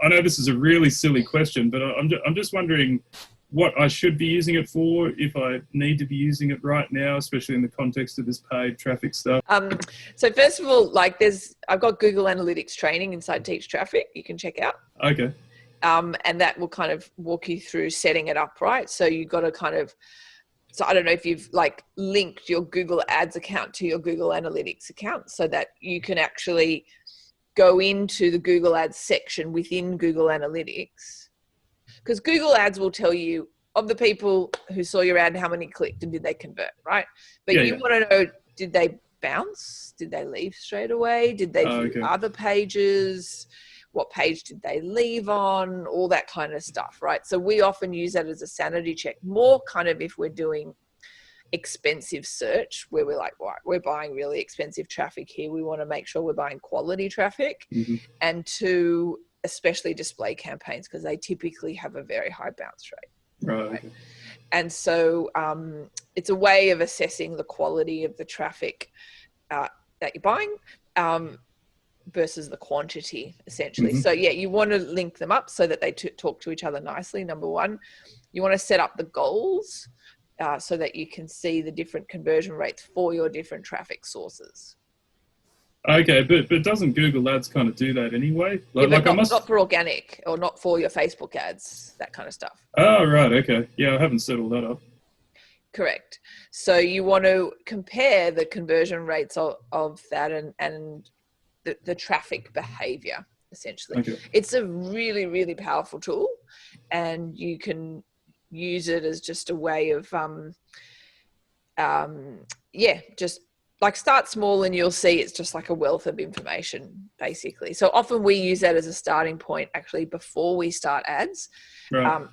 I know this is a really silly question, but I'm just wondering what I should be using it for, if I need to be using it right now, especially in the context of this paid traffic stuff. So first of all, like I've got Google Analytics training inside Teach Traffic you can check out. Okay. And that will kind of walk you through setting it up, right? So you've got to kind of, so I don't know if you've like linked your Google Ads account to your Google Analytics account so that you can actually go into the Google Ads section within Google Analytics. Because Google Ads will tell you of the people who saw your ad, how many clicked and did they convert, right? But you want to know, did they bounce? Did they leave straight away? Did they view other pages? What page did they leave on? All that kind of stuff, right? So we often use that as a sanity check, more kind of if we're doing expensive search where we're like, right, we're buying really expensive traffic here. We want to make sure we're buying quality traffic. And to especially display campaigns because they typically have a very high bounce rate. Right. And so it's a way of assessing the quality of the traffic that you're buying versus the quantity, essentially. So yeah, you want to link them up so that they talk to each other nicely, number one. You want to set up the goals so that you can see the different conversion rates for your different traffic sources. Okay, but doesn't Google Ads kind of do that anyway? Not for organic or not for your Facebook ads, that kind of stuff. Oh, right, okay. Yeah, I haven't set all that up. Correct. So you want to compare the conversion rates of that and the traffic behavior, essentially. Okay. It's a really, really powerful tool, and you can use it as just a way of, just like start small and you'll see it's just like a wealth of information, basically. So often we use that as a starting point actually before we start ads,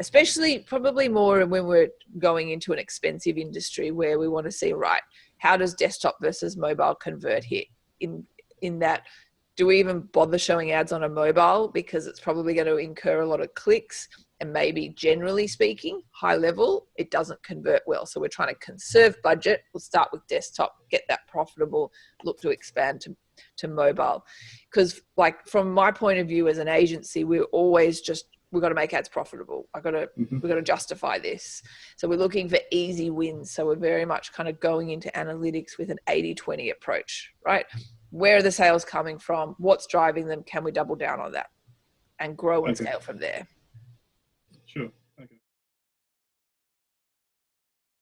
especially probably more when we're going into an expensive industry where we want to see, right, how does desktop versus mobile convert here in that? Do we even bother showing ads on a mobile because it's probably going to incur a lot of clicks and maybe generally speaking, high level, it doesn't convert well. So we're trying to conserve budget. We'll start with desktop, get that profitable, look to expand to mobile. Because like from my point of view as an agency, we're always we've got to make ads profitable. We've got to justify this. So we're looking for easy wins. So we're very much kind of going into analytics with an 80-20 approach, right? Where are the sales coming from? What's driving them? Can we double down on that and grow and scale from there? Sure.